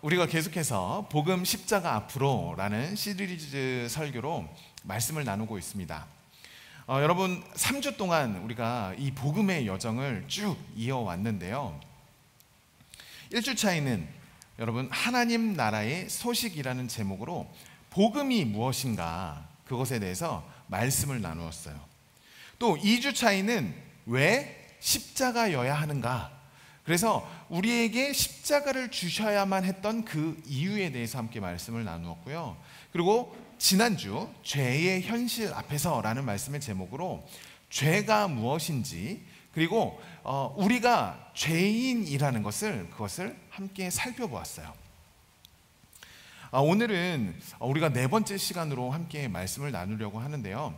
우리가 계속해서 복음 십자가 앞으로라는 시리즈 설교로 말씀을 나누고 있습니다. 여러분 3주 동안 우리가 이 복음의 여정을 쭉 이어왔는데요. 1주차에는 여러분 하나님 나라의 소식이라는 제목으로 복음이 무엇인가 그것에 대해서 말씀을 나누었어요. 또 2주차에는 왜 십자가여야 하는가, 그래서 우리에게 십자가를 주셔야만 했던 그 이유에 대해서 함께 말씀을 나누었고요. 그리고 지난주 죄의 현실 앞에서라는 말씀의 제목으로 죄가 무엇인지, 그리고 우리가 죄인이라는 그것을 함께 살펴보았어요. 오늘은 우리가 네 번째 시간으로 함께 말씀을 나누려고 하는데요.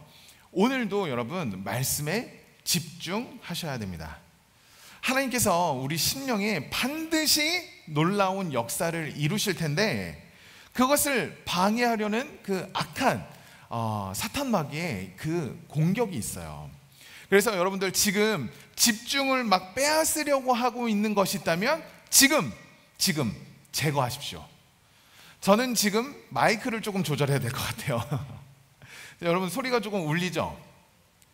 오늘도 여러분 말씀에 집중하셔야 됩니다. 하나님께서 우리 심령에 반드시 놀라운 역사를 이루실 텐데 그것을 방해하려는 그 악한 사탄 마귀의 그 공격이 있어요. 그래서 여러분들 지금 집중을 막 빼앗으려고 하고 있는 것이 있다면 지금 제거하십시오. 저는 지금 마이크를 조금 조절해야 될 것 같아요. 여러분 소리가 조금 울리죠?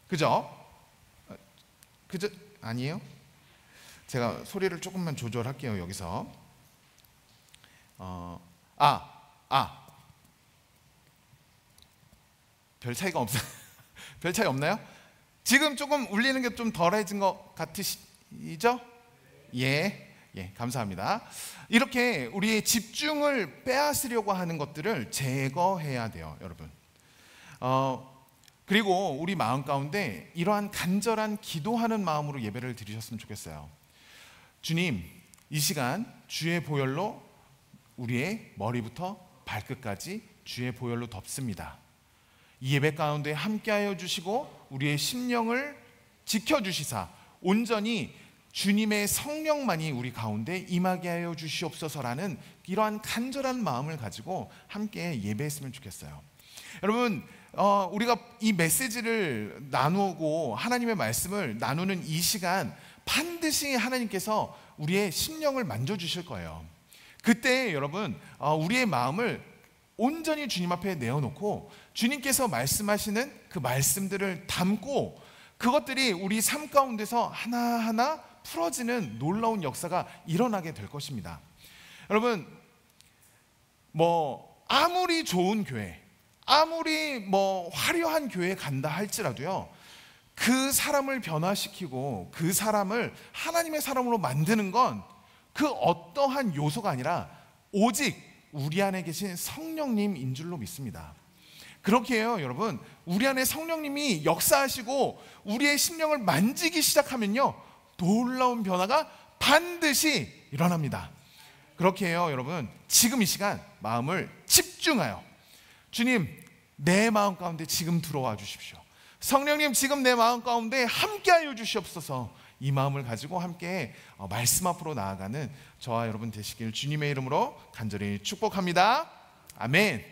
그죠? 아니에요? 제가 소리를 조금만 조절할게요. 여기서 별 차이가 없어요. 별 차이 없나요? 지금 조금 울리는 게 좀 덜해진 것 같으시죠? 예, 감사합니다. 이렇게 우리의 집중을 빼앗으려고 하는 것들을 제거해야 돼요, 여러분. 그리고 우리 마음 가운데 이러한 간절한 기도하는 마음으로 예배를 드리셨으면 좋겠어요. 주님, 이 시간 주의 보혈로 우리의 머리부터 발끝까지 주의 보혈로 덮습니다. 이 예배 가운데 함께하여 주시고 우리의 심령을 지켜주시사 온전히 주님의 성령만이 우리 가운데 임하게 하여 주시옵소서라는 이러한 간절한 마음을 가지고 함께 예배했으면 좋겠어요. 여러분, 우리가 이 메시지를 나누고 하나님의 말씀을 나누는 이 시간 반드시 하나님께서 우리의 심령을 만져주실 거예요. 그때 여러분 우리의 마음을 온전히 주님 앞에 내어놓고 주님께서 말씀하시는 그 말씀들을 담고 그것들이 우리 삶 가운데서 하나하나 풀어지는 놀라운 역사가 일어나게 될 것입니다. 여러분 아무리 좋은 교회, 아무리 화려한 교회에 간다 할지라도요, 그 사람을 변화시키고 그 사람을 하나님의 사람으로 만드는 건 그 어떠한 요소가 아니라 오직 우리 안에 계신 성령님인 줄로 믿습니다. 그렇게 해요, 여러분. 우리 안에 성령님이 역사하시고 우리의 심령을 만지기 시작하면요, 놀라운 변화가 반드시 일어납니다. 그렇게 해요, 여러분. 지금 이 시간 마음을 집중하여 주님, 내 마음 가운데 지금 들어와 주십시오. 성령님, 지금 내 마음 가운데 함께하여 주시옵소서. 이 마음을 가지고 함께 말씀 앞으로 나아가는 저와 여러분 되시길 주님의 이름으로 간절히 축복합니다. 아멘.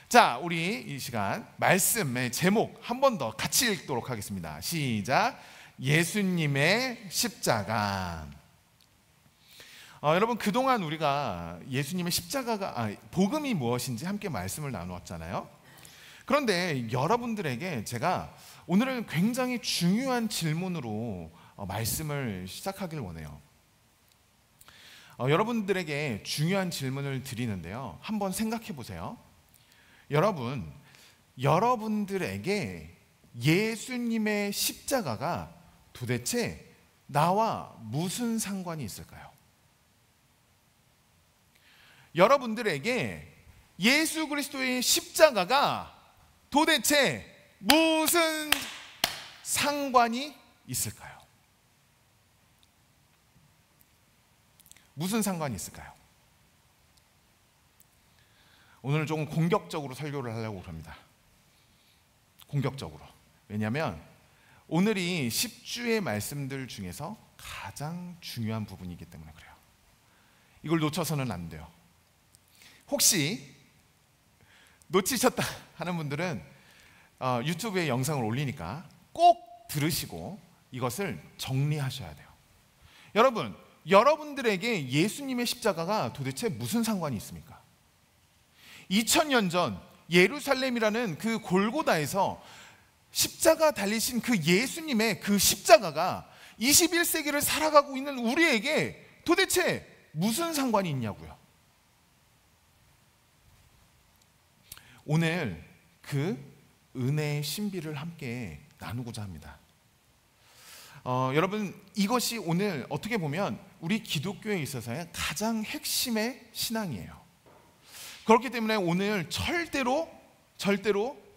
자, 우리 이 시간 말씀의 제목 한 번 더 같이 읽도록 하겠습니다. 시작. 예수님의 십자가. 여러분 그동안 우리가 예수님의 십자가가 복음이 무엇인지 함께 말씀을 나누었잖아요. 그런데 여러분들에게 제가 오늘은 굉장히 중요한 질문으로 말씀을 시작하길 원해요. 여러분들에게 중요한 질문을 드리는데요, 한번 생각해 보세요. 여러분들에게 예수님의 십자가가 도대체 나와 무슨 상관이 있을까요? 여러분들에게 예수 그리스도의 십자가가 도대체 무슨 상관이 있을까요? 무슨 상관이 있을까요? 오늘 조금 공격적으로 설교를 하려고 합니다. 공격적으로. 왜냐하면 오늘이 10주의 말씀들 중에서 가장 중요한 부분이기 때문에 그래요. 이걸 놓쳐서는 안 돼요. 혹시 놓치셨다 하는 분들은 유튜브에 영상을 올리니까 꼭 들으시고 이것을 정리하셔야 돼요. 여러분, 여러분들에게 예수님의 십자가가 도대체 무슨 상관이 있습니까? 2000년 전 예루살렘이라는 그 골고다에서 십자가 달리신 그 예수님의 그 십자가가 21세기를 살아가고 있는 우리에게 도대체 무슨 상관이 있냐고요. 오늘 그 은혜의 신비를 함께 나누고자 합니다. 여러분, 이것이 오늘 어떻게 보면 우리 기독교에 있어서의 가장 핵심의 신앙이에요. 그렇기 때문에 오늘 절대로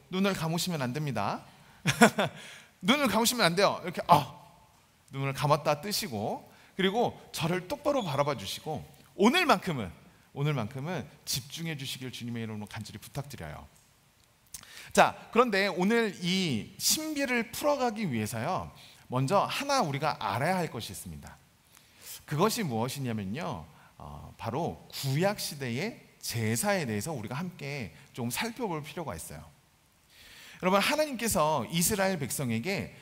눈을 감으시면 안 됩니다. 눈을 감으시면 안 돼요. 이렇게 눈을 감았다 뜨시고, 그리고 저를 똑바로 바라봐 주시고 오늘만큼은 집중해 주시길 주님의 이름으로 간절히 부탁드려요. 자, 그런데 오늘 이 신비를 풀어가기 위해서요, 먼저 하나 우리가 알아야 할 것이 있습니다. 그것이 무엇이냐면요, 바로 구약 시대의 제사에 대해서 우리가 함께 좀 살펴볼 필요가 있어요. 여러분, 하나님께서 이스라엘 백성에게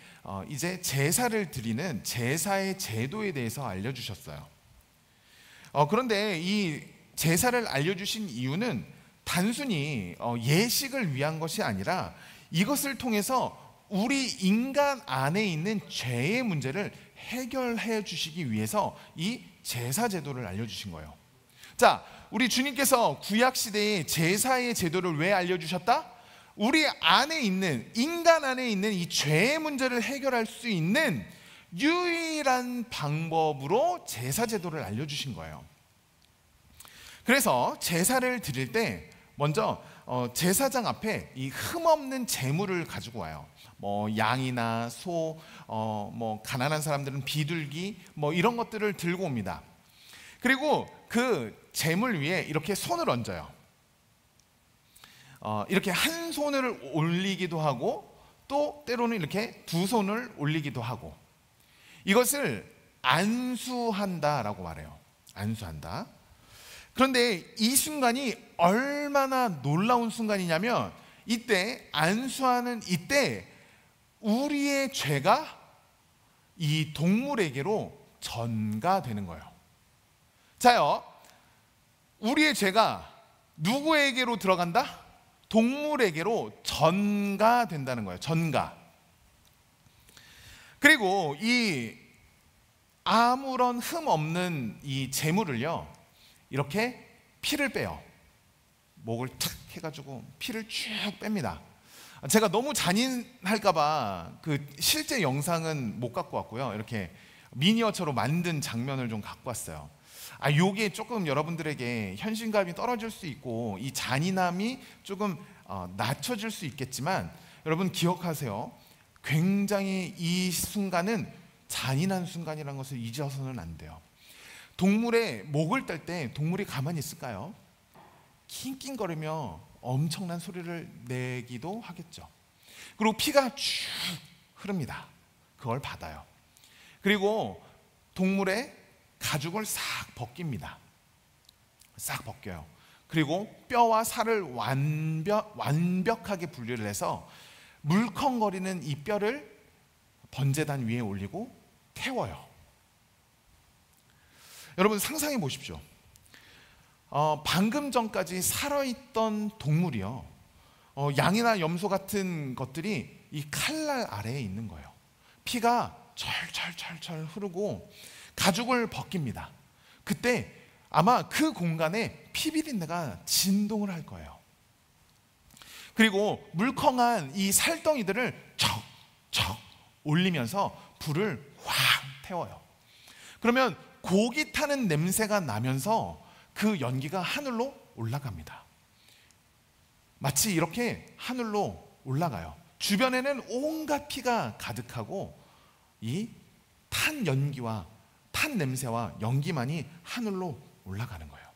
이제 제사를 드리는 제사의 제도에 대해서 알려주셨어요. 그런데 이 제사를 알려주신 이유는 단순히 예식을 위한 것이 아니라 이것을 통해서 우리 인간 안에 있는 죄의 문제를 해결해 주시기 위해서 이 제사 제도를 알려주신 거예요. 자, 우리 주님께서 구약시대의 제사의 제도를 왜 알려주셨다? 우리 안에 있는, 인간 안에 있는 이 죄의 문제를 해결할 수 있는 유일한 방법으로 제사 제도를 알려주신 거예요. 그래서 제사를 드릴 때 먼저 제사장 앞에 이 흠없는 제물을 가지고 와요. 뭐 양이나 소, 뭐 가난한 사람들은 비둘기, 뭐 이런 것들을 들고 옵니다. 그리고 그 제물 위에 이렇게 손을 얹어요. 이렇게 한 손을 올리기도 하고, 또 때로는 이렇게 두 손을 올리기도 하고, 이것을 안수한다라고 말해요. 안수한다. 그런데 이 순간이 얼마나 놀라운 순간이냐면, 이때 안수하는 이때 우리의 죄가 이 동물에게로 전가되는 거예요. 자요, 우리의 죄가 누구에게로 들어간다? 동물에게로 전가된다는 거예요. 전가. 그리고 이 아무런 흠 없는 이 제물을요, 이렇게 피를 빼요. 목을 탁 해가지고 피를 쭉 뺍니다. 제가 너무 잔인할까봐 그 실제 영상은 못 갖고 왔고요, 이렇게 미니어처로 만든 장면을 좀 갖고 왔어요. 요게 조금 여러분들에게 현실감이 떨어질 수 있고 이 잔인함이 조금 낮춰질 수 있겠지만, 여러분 기억하세요. 굉장히 이 순간은 잔인한 순간이라는 것을 잊어서는 안 돼요. 동물의 목을 뗄 때 동물이 가만히 있을까요? 낑낑거리며 엄청난 소리를 내기도 하겠죠. 그리고 피가 쭉 흐릅니다. 그걸 받아요. 그리고 동물의 가죽을 싹 벗깁니다. 싹 벗겨요. 그리고 뼈와 살을 완벽하게 분리를 해서 물컹거리는 이 뼈를 번제단 위에 올리고 태워요. 여러분 상상해 보십시오. 방금 전까지 살아있던 동물이요, 양이나 염소 같은 것들이 이 칼날 아래에 있는 거예요. 피가 철철철철 흐르고 가죽을 벗깁니다. 그때 아마 그 공간에 피비린내가 진동을 할 거예요. 그리고 물컹한 이 살덩이들을 척척 올리면서 불을 확 태워요. 그러면 고기 타는 냄새가 나면서 그 연기가 하늘로 올라갑니다. 마치 이렇게 하늘로 올라가요. 주변에는 온갖 피가 가득하고 이 탄 연기와 탄 냄새와 연기만이 하늘로 올라가는 거예요.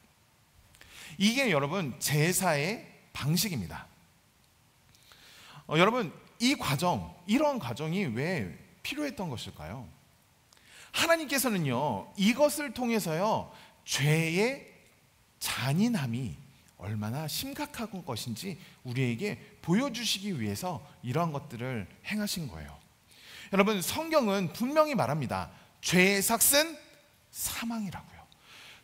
이게 여러분 제사의 방식입니다. 여러분 이 과정, 이런 과정이 왜 필요했던 것일까요? 하나님께서는요, 이것을 통해서요, 죄의 잔인함이 얼마나 심각한 것인지 우리에게 보여주시기 위해서 이러한 것들을 행하신 거예요. 여러분 성경은 분명히 말합니다. 죄의 삭은 사망이라고요.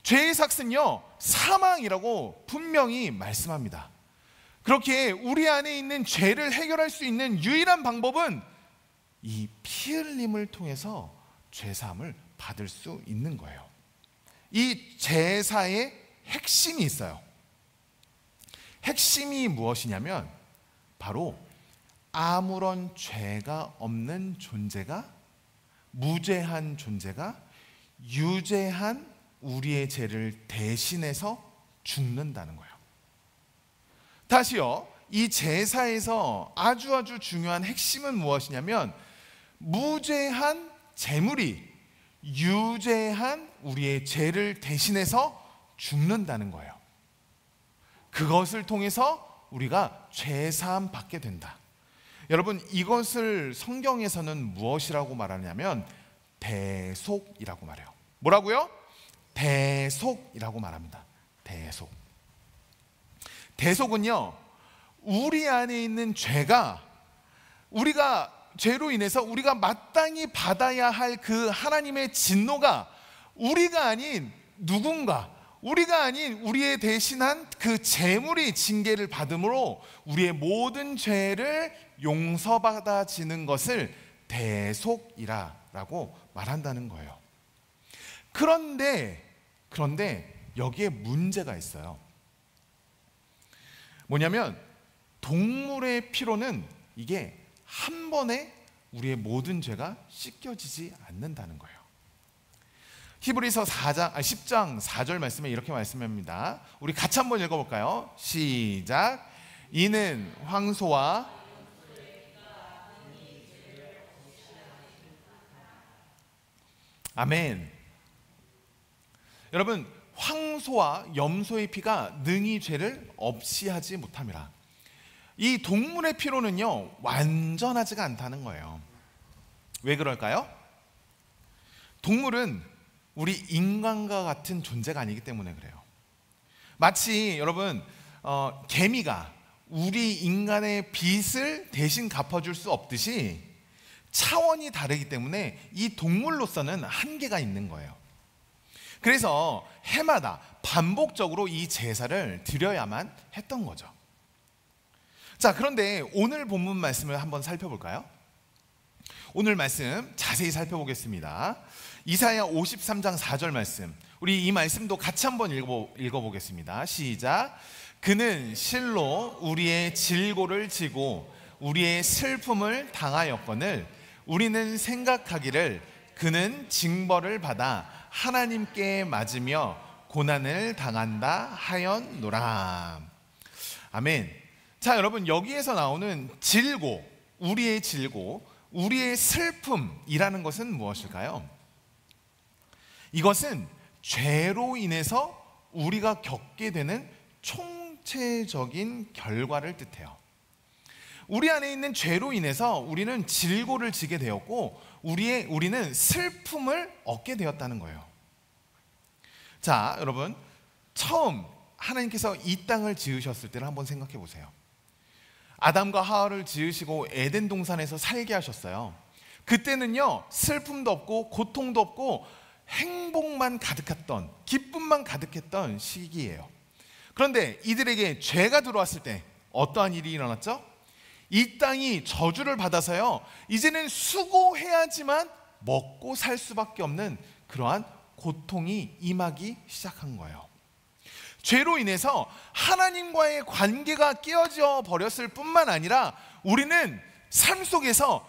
죄의 삭은요, 사망이라고 분명히 말씀합니다. 그렇게 우리 안에 있는 죄를 해결할 수 있는 유일한 방법은 이 피 흘림을 통해서 죄사함을 받을 수 있는 거예요. 이 제사의 핵심이 있어요. 핵심이 무엇이냐면 바로 아무런 죄가 없는 존재가, 무죄한 존재가 유죄한 우리의 죄를 대신해서 죽는다는 거예요. 다시요, 이 제사에서 아주 중요한 핵심은 무엇이냐면 무죄한 제물이 유죄한 우리의 죄를 대신해서 죽는다는 거예요. 그것을 통해서 우리가 죄사함 받게 된다. 여러분, 이것을 성경에서는 무엇이라고 말하냐면 대속이라고 말해요. 뭐라고요? 대속이라고 말합니다. 대속. 대속은요, 우리 안에 있는 죄가, 우리가 죄로 인해서 우리가 마땅히 받아야 할 그 하나님의 진노가 우리가 아닌 누군가, 우리가 아닌 우리의 대신한 그 제물이 징계를 받음으로 우리의 모든 죄를 용서받아지는 것을 대속이라고 말한다는 거예요. 그런데 여기에 문제가 있어요. 뭐냐면 동물의 피로는 이게 한 번에 우리의 모든 죄가 씻겨지지 않는다는 거예요. 히브리서 10장 4절 말씀에 이렇게 말씀합니다. 우리 같이 한번 읽어볼까요? 시작. 이는 황소와 아멘. 여러분, 황소와 염소의 피가 능히 죄를 없이 하지 못함이라. 이 동물의 피로는요, 완전하지가 않다는 거예요. 왜 그럴까요? 동물은 우리 인간과 같은 존재가 아니기 때문에 그래요. 마치 여러분, 개미가 우리 인간의 빚을 대신 갚아줄 수 없듯이 차원이 다르기 때문에 이 동물로서는 한계가 있는 거예요. 그래서 해마다 반복적으로 이 제사를 드려야만 했던 거죠. 자, 그런데 오늘 본문 말씀을 한번 살펴볼까요? 오늘 말씀 자세히 살펴보겠습니다. 이사야 53장 4절 말씀, 우리 이 말씀도 같이 한번 읽어보겠습니다. 시작. 그는 실로 우리의 질고를 지고 우리의 슬픔을 당하였거늘 우리는 생각하기를 그는 징벌을 받아 하나님께 맞으며 고난을 당한다 하였노라. 아멘. 자, 여러분, 여기에서 나오는 질고, 우리의 질고, 우리의 슬픔이라는 것은 무엇일까요? 이것은 죄로 인해서 우리가 겪게 되는 총체적인 결과를 뜻해요. 우리 안에 있는 죄로 인해서 우리는 질고를 지게 되었고 우리는 슬픔을 얻게 되었다는 거예요. 자, 여러분, 처음 하나님께서 이 땅을 지으셨을 때를 한번 생각해 보세요. 아담과 하와를 지으시고 에덴 동산에서 살게 하셨어요. 그때는요, 슬픔도 없고 고통도 없고 행복만 가득했던, 기쁨만 가득했던 시기예요. 그런데 이들에게 죄가 들어왔을 때 어떠한 일이 일어났죠? 이 땅이 저주를 받아서요, 이제는 수고해야지만 먹고 살 수밖에 없는 그러한 고통이 임하기 시작한 거예요. 죄로 인해서 하나님과의 관계가 깨어져 버렸을 뿐만 아니라 우리는 삶 속에서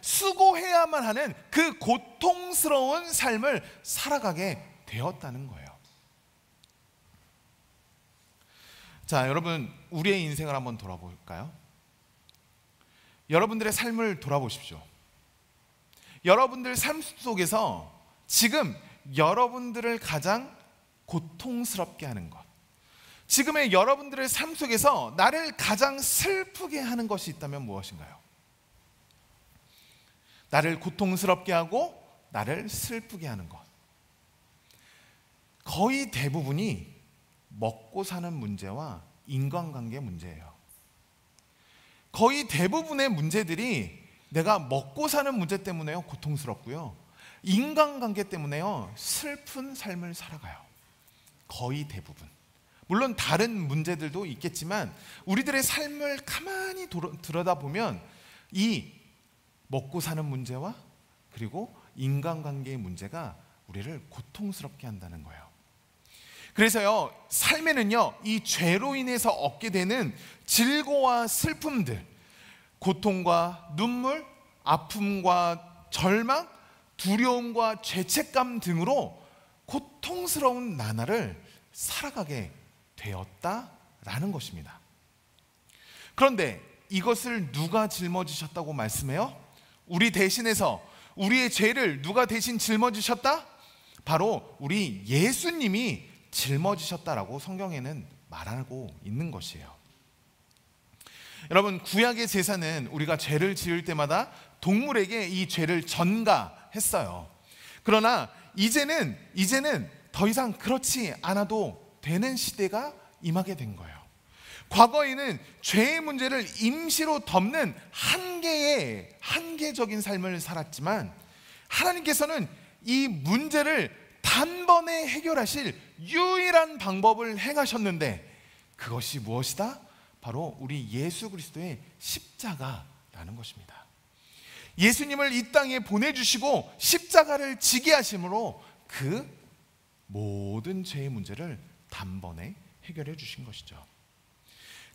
수고해야만 하는 그 고통스러운 삶을 살아가게 되었다는 거예요. 자, 여러분, 우리의 인생을 한번 돌아볼까요? 여러분들의 삶을 돌아보십시오. 여러분들 삶 속에서 지금 여러분들을 가장 고통스럽게 하는 것, 지금의 여러분들의 삶 속에서 나를 가장 슬프게 하는 것이 있다면 무엇인가요? 나를 고통스럽게 하고 나를 슬프게 하는 것, 거의 대부분이 먹고 사는 문제와 인간관계 문제예요. 거의 대부분의 문제들이 내가 먹고 사는 문제 때문에 고통스럽고요, 인간관계 때문에요, 슬픈 삶을 살아가요. 거의 대부분. 물론 다른 문제들도 있겠지만 우리들의 삶을 가만히 들여다보면 이 먹고 사는 문제와 그리고 인간관계의 문제가 우리를 고통스럽게 한다는 거예요. 그래서요, 삶에는요, 이 죄로 인해서 얻게 되는 질고와 슬픔들, 고통과 눈물, 아픔과 절망, 두려움과 죄책감 등으로 고통스러운 나날을 살아가게 되었다라는 것입니다. 그런데 이것을 누가 짊어지셨다고 말씀해요? 우리 대신해서 우리의 죄를 누가 대신 짊어지셨다? 바로 우리 예수님이 짊어지셨다라고 성경에는 말하고 있는 것이에요. 여러분, 구약의 제사는 우리가 죄를 지을 때마다 동물에게 이 죄를 전가했어요. 그러나 이제는 더 이상 그렇지 않아도 되는 시대가 임하게 된 거예요. 과거에는 죄의 문제를 임시로 덮는 한계적인 삶을 살았지만 하나님께서는 이 문제를 단번에 해결하실 유일한 방법을 행하셨는데 그것이 무엇이다? 바로 우리 예수 그리스도의 십자가라는 것입니다. 예수님을 이 땅에 보내주시고 십자가를 지게 하심으로 그 모든 죄의 문제를 단번에 해결해 주신 것이죠.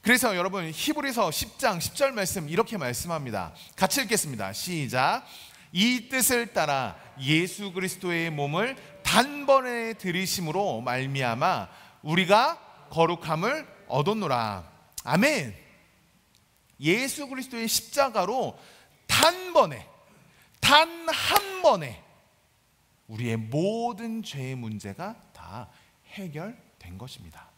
그래서 여러분, 히브리서 10장 10절 말씀 이렇게 말씀합니다. 같이 읽겠습니다. 시작. 이 뜻을 따라 예수 그리스도의 몸을 단번에 들이심으로 말미암아 우리가 거룩함을 얻었노라. 아멘. 예수 그리스도의 십자가로 단번에, 단 한 번에 우리의 모든 죄의 문제가 다 해결된 것입니다.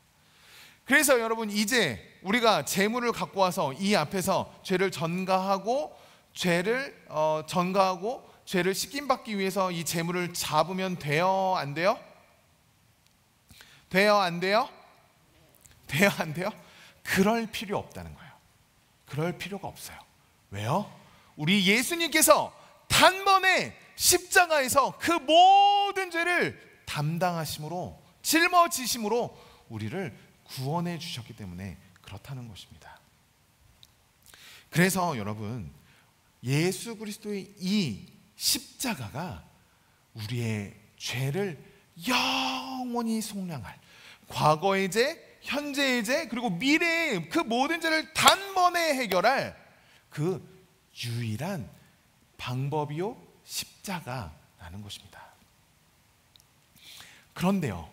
그래서 여러분, 이제 우리가 제물을 갖고 와서 이 앞에서 죄를 전가하고 죄를 씻김받기 위해서 이 제물을 잡으면 돼요? 안 돼요? 돼요? 안 돼요? 돼요? 안 돼요? 그럴 필요 없다는 거예요. 그럴 필요가 없어요. 왜요? 우리 예수님께서 단번에 십자가에서 그 모든 죄를 담당하심으로, 짊어지심으로 우리를 구원해 주셨기 때문에 그렇다는 것입니다. 그래서 여러분, 예수 그리스도의 이 십자가가 우리의 죄를 영원히 속량할, 과거의 죄, 현재의 죄, 그리고 미래의 그 모든 죄를 단번에 해결할 그 유일한 방법이요, 십자가라는 것입니다. 그런데요,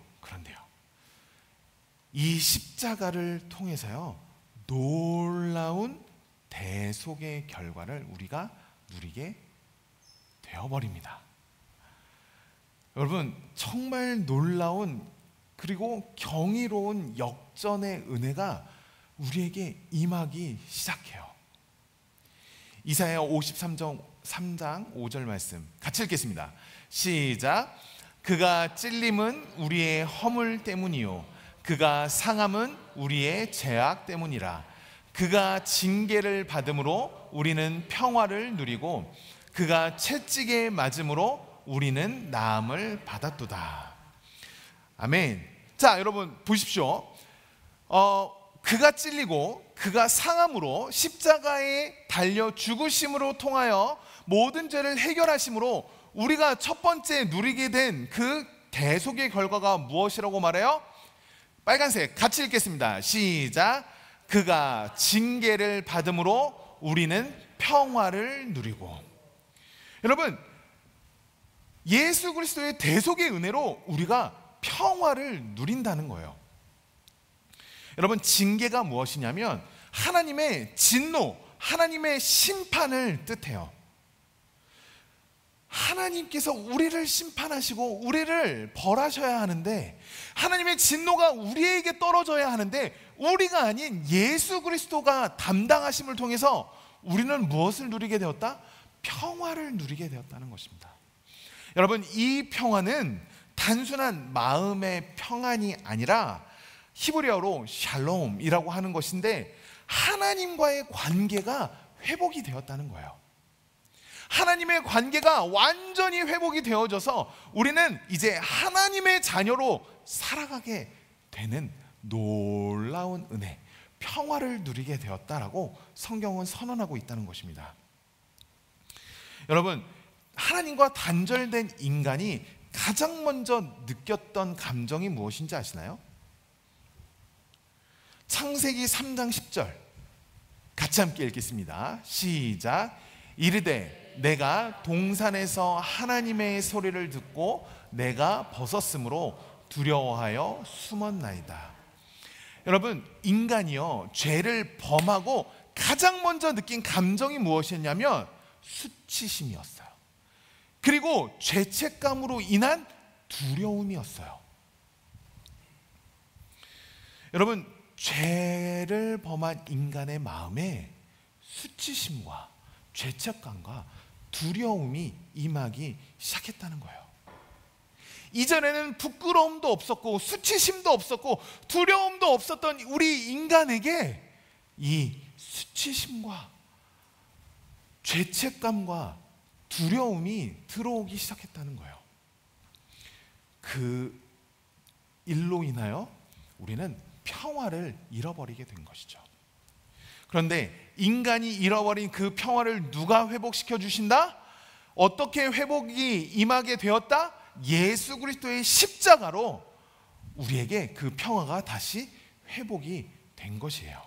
이 십자가를 통해서요, 놀라운 대속의 결과를 우리가 누리게 되어버립니다. 여러분, 정말 놀라운 그리고 경이로운 역전의 은혜가 우리에게 임하기 시작해요. 이사야 53장 5절 말씀 같이 읽겠습니다. 시작. 그가 찔림은 우리의 허물 때문이요 그가 상함은 우리의 죄악 때문이라. 그가 징계를 받음으로 우리는 평화를 누리고 그가 채찍에 맞음으로 우리는 나음을 받았도다. 아멘. 자, 여러분 보십시오. 그가 찔리고 그가 상함으로 십자가에 달려 죽으심으로 통하여 모든 죄를 해결하심으로 우리가 첫 번째 누리게 된 그 대속의 결과가 무엇이라고 말해요? 빨간색 같이 읽겠습니다. 시작. 그가 징계를 받음으로 우리는 평화를 누리고. 여러분, 예수 그리스도의 대속의 은혜로 우리가 평화를 누린다는 거예요. 여러분, 징계가 무엇이냐면 하나님의 진노, 하나님의 심판을 뜻해요. 하나님께서 우리를 심판하시고 우리를 벌하셔야 하는데, 하나님의 진노가 우리에게 떨어져야 하는데 우리가 아닌 예수 그리스도가 담당하심을 통해서 우리는 무엇을 누리게 되었다? 평화를 누리게 되었다는 것입니다. 여러분, 이 평화는 단순한 마음의 평안이 아니라 히브리어로 샬롬이라고 하는 것인데 하나님과의 관계가 회복이 되었다는 거예요. 하나님의 관계가 완전히 회복이 되어져서 우리는 이제 하나님의 자녀로 살아가게 되는 놀라운 은혜, 평화를 누리게 되었다라고 성경은 선언하고 있다는 것입니다. 여러분, 하나님과 단절된 인간이 가장 먼저 느꼈던 감정이 무엇인지 아시나요? 창세기 3장 10절 같이 함께 읽겠습니다. 시작. 이르되 내가 동산에서 하나님의 소리를 듣고 내가 벗었으므로 두려워하여 숨었나이다. 여러분, 인간이요, 죄를 범하고 가장 먼저 느낀 감정이 무엇이었냐면 수치심이었어요. 그리고 죄책감으로 인한 두려움이었어요. 여러분, 죄를 범한 인간의 마음에 수치심과 죄책감과 두려움이 임하기 시작했다는 거예요. 이전에는 부끄러움도 없었고 수치심도 없었고 두려움도 없었던 우리 인간에게 이 수치심과 죄책감과 두려움이 들어오기 시작했다는 거예요. 그 일로 인하여 우리는 평화를 잃어버리게 된 것이죠. 그런데 인간이 잃어버린 그 평화를 누가 회복시켜 주신다? 어떻게 회복이 임하게 되었다? 예수 그리스도의 십자가로 우리에게 그 평화가 다시 회복이 된 것이에요.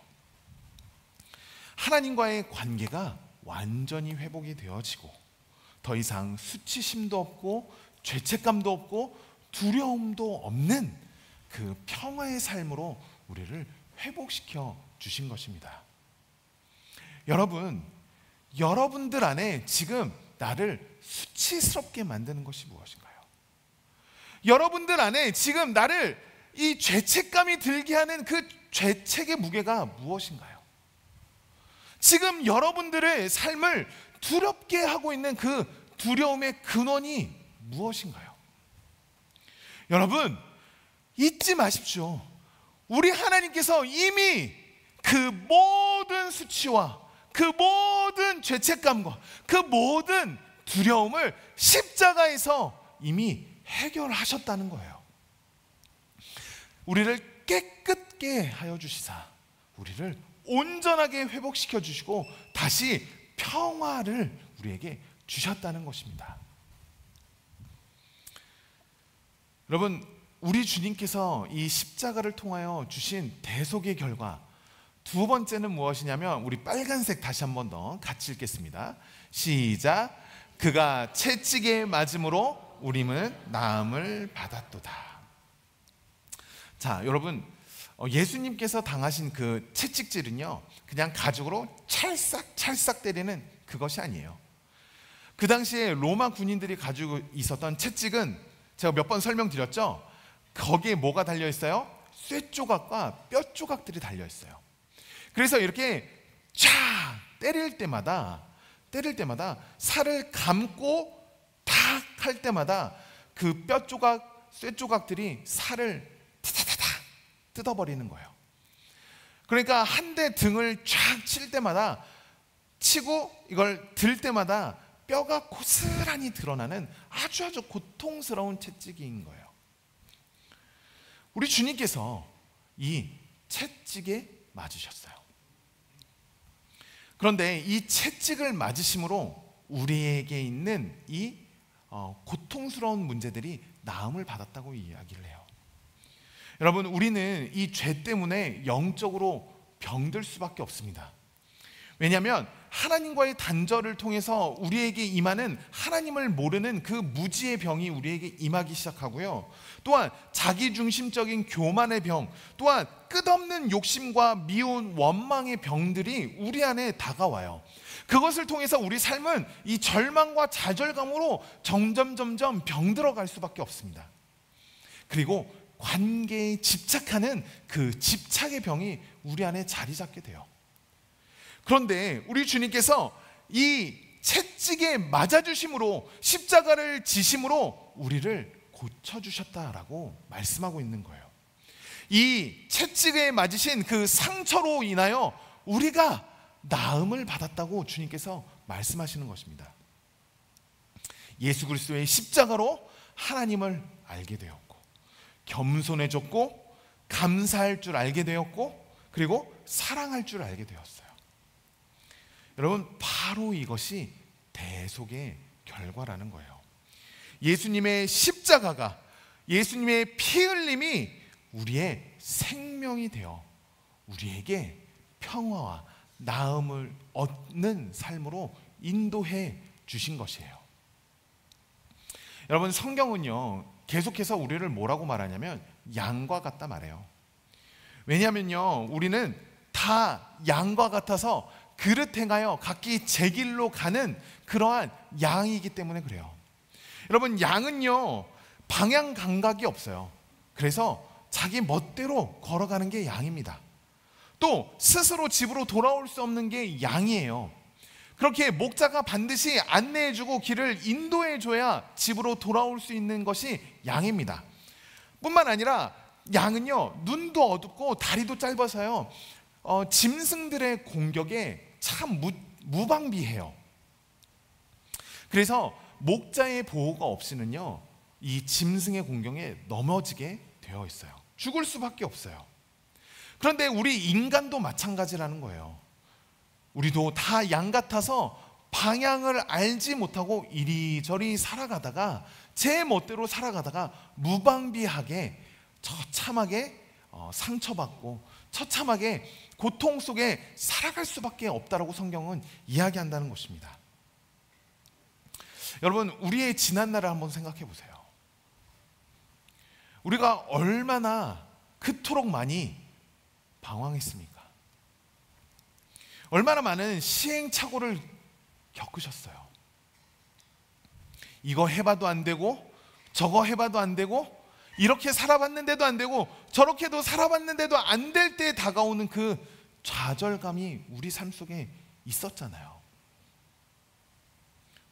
하나님과의 관계가 완전히 회복이 되어지고 더 이상 수치심도 없고 죄책감도 없고 두려움도 없는 그 평화의 삶으로 우리를 회복시켜 주신 것입니다. 여러분, 여러분들 안에 지금 나를 수치스럽게 만드는 것이 무엇인가요? 여러분들 안에 지금 나를 이 죄책감이 들게 하는 그 죄책의 무게가 무엇인가요? 지금 여러분들의 삶을 두렵게 하고 있는 그 두려움의 근원이 무엇인가요? 여러분, 잊지 마십시오. 우리 하나님께서 이미 그 모든 수치와 그 모든 죄책감과 그 모든 두려움을 십자가에서 이미 해결하셨다는 거예요. 우리를 깨끗게 하여 주시사 우리를 온전하게 회복시켜 주시고 다시 평화를 우리에게 주셨다는 것입니다. 여러분, 우리 주님께서 이 십자가를 통하여 주신 대속의 결과 두 번째는 무엇이냐면, 우리 빨간색 다시 한 번 더 같이 읽겠습니다. 시작. 그가 채찍에 맞음으로 우리는 나음을 받았도다. 자, 여러분, 예수님께서 당하신 그 채찍질은요, 그냥 가죽으로 찰싹 때리는 그것이 아니에요. 그 당시에 로마 군인들이 가지고 있었던 채찍은 제가 몇 번 설명드렸죠. 거기에 뭐가 달려 있어요? 쇠조각과 뼈조각들이 달려 있어요. 그래서 이렇게 쫙 때릴 때마다 살을 감고 탁 할 때마다 그 뼈조각, 쇠조각들이 살을 타타타타 뜯어버리는 거예요. 그러니까 한 대 등을 쫙 칠 때마다, 치고 이걸 들 때마다 뼈가 고스란히 드러나는 아주 고통스러운 채찍인 거예요. 우리 주님께서 이 채찍에 맞으셨어요. 그런데 이 채찍을 맞으심으로 우리에게 있는 이 고통스러운 문제들이 나음을 받았다고 이야기를 해요. 여러분, 우리는 이 죄 때문에 영적으로 병들 수밖에 없습니다. 왜냐하면 하나님과의 단절을 통해서 우리에게 임하는 하나님을 모르는 그 무지의 병이 우리에게 임하기 시작하고요. 또한 자기중심적인 교만의 병, 또한 끝없는 욕심과 미운 원망의 병들이 우리 안에 다가와요. 그것을 통해서 우리 삶은 이 절망과 좌절감으로 점점 병들어갈 수밖에 없습니다. 그리고 관계에 집착하는 그 집착의 병이 우리 안에 자리 잡게 돼요. 그런데 우리 주님께서 이 채찍에 맞아주심으로, 십자가를 지심으로 우리를 고쳐주셨다라고 말씀하고 있는 거예요. 이 채찍에 맞으신 그 상처로 인하여 우리가 나음을 받았다고 주님께서 말씀하시는 것입니다. 예수 그리스도의 십자가로 하나님을 알게 되었고, 겸손해졌고, 감사할 줄 알게 되었고, 그리고 사랑할 줄 알게 되었어요. 여러분, 바로 이것이 대속의 결과라는 거예요. 예수님의 십자가가, 예수님의 피 흘림이 우리의 생명이 되어 우리에게 평화와 나음을 얻는 삶으로 인도해 주신 것이에요. 여러분, 성경은요 계속해서 우리를 뭐라고 말하냐면 양과 같다 말해요. 왜냐하면요, 우리는 다 양과 같아서 그릇 행하여 각기 제 길로 가는 그러한 양이기 때문에 그래요. 여러분, 양은요 방향 감각이 없어요. 그래서 자기 멋대로 걸어가는 게 양입니다. 또 스스로 집으로 돌아올 수 없는 게 양이에요. 그렇게 목자가 반드시 안내해주고 길을 인도해줘야 집으로 돌아올 수 있는 것이 양입니다. 뿐만 아니라 양은요 눈도 어둡고 다리도 짧아서요 짐승들의 공격에 참 무방비해요. 그래서 목자의 보호가 없이는요 이 짐승의 공격에 넘어지게 되어 있어요. 죽을 수밖에 없어요. 그런데 우리 인간도 마찬가지라는 거예요. 우리도 다 양 같아서 방향을 알지 못하고 이리저리 살아가다가 제 멋대로 살아가다가 무방비하게 처참하게 상처받고 처참하게 고통 속에 살아갈 수밖에 없다라고 성경은 이야기한다는 것입니다. 여러분, 우리의 지난날을 한번 생각해 보세요. 우리가 얼마나 그토록 많이 방황했습니까? 얼마나 많은 시행착오를 겪으셨어요. 이거 해봐도 안 되고 저거 해봐도 안 되고 이렇게 살아봤는데도 안 되고 저렇게도 살아봤는데도 안 될 때 다가오는 그 좌절감이 우리 삶 속에 있었잖아요.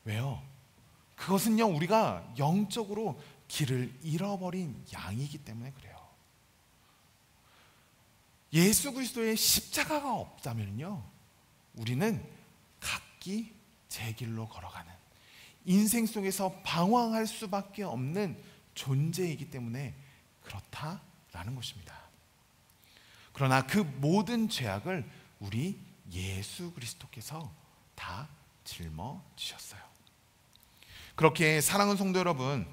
왜요? 그것은요 우리가 영적으로 길을 잃어버린 양이기 때문에 그래요. 예수 그리스도의 십자가가 없다면요 우리는 각기 제 길로 걸어가는 인생 속에서 방황할 수밖에 없는 존재이기 때문에 그렇다라는 것입니다. 그러나 그 모든 죄악을 우리 예수 그리스도께서 다 짊어지셨어요. 그렇게 사랑하는 성도 여러분,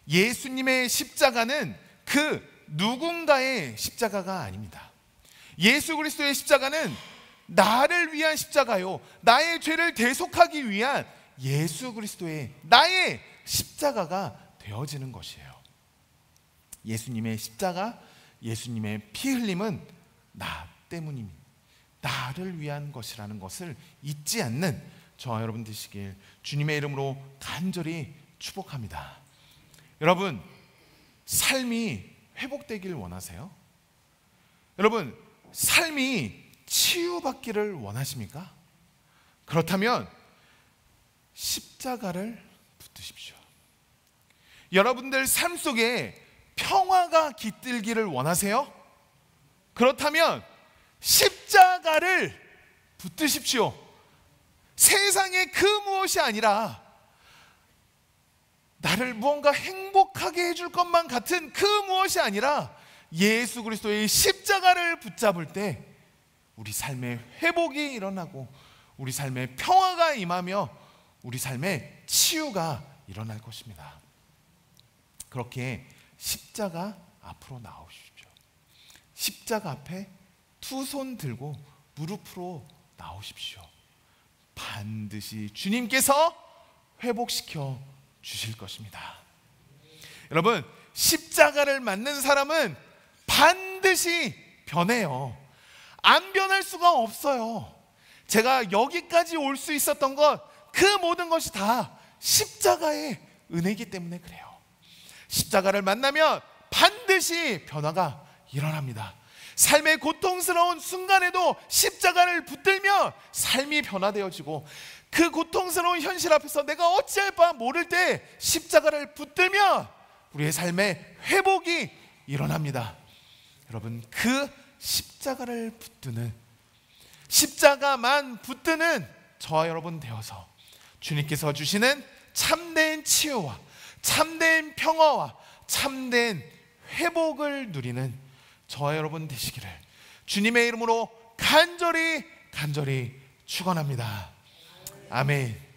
예수님의 십자가는 그 누군가의 십자가가 아닙니다. 예수 그리스도의 십자가는 나를 위한 십자가요, 나의 죄를 대속하기 위한 예수 그리스도의 나의 십자가가 되어지는 것이에요. 예수님의 십자가, 예수님의 피 흘림은 나 때문입니다. 나를 위한 것이라는 것을 잊지 않는 저와 여러분 되시길 주님의 이름으로 간절히 축복합니다. 여러분, 삶이 회복되길 원하세요? 여러분, 삶이 치유받기를 원하십니까? 그렇다면 십자가를 붙드십시오. 여러분들 삶 속에 평화가 깃들기를 원하세요? 그렇다면 십자가를 붙드십시오. 세상의 그 무엇이 아니라 나를 무언가 행복하게 해줄 것만 같은 그 무엇이 아니라 예수 그리스도의 십자가를 붙잡을 때 우리 삶의 회복이 일어나고 우리 삶의 평화가 임하며 우리 삶의 치유가 일어날 것입니다. 그렇게 십자가 앞으로 나오십시오. 십자가 앞에 두 손 들고 무릎으로 나오십시오. 반드시 주님께서 회복시켜 주실 것입니다. 여러분, 십자가를 맞는 사람은 반드시 변해요. 안 변할 수가 없어요. 제가 여기까지 올 수 있었던 것, 그 모든 것이 다 십자가의 은혜이기 때문에 그래요. 십자가를 만나면 반드시 변화가 일어납니다. 삶의 고통스러운 순간에도 십자가를 붙들면 삶이 변화되어지고, 그 고통스러운 현실 앞에서 내가 어찌할 바 모를 때 십자가를 붙들면 우리의 삶의 회복이 일어납니다. 여러분, 그 십자가를 붙드는, 십자가만 붙드는 저와 여러분 되어서 주님께서 주시는 참된 치유와 참된 평화와 참된 회복을 누리는 저와 여러분 되시기를 주님의 이름으로 간절히 축원합니다. 아멘.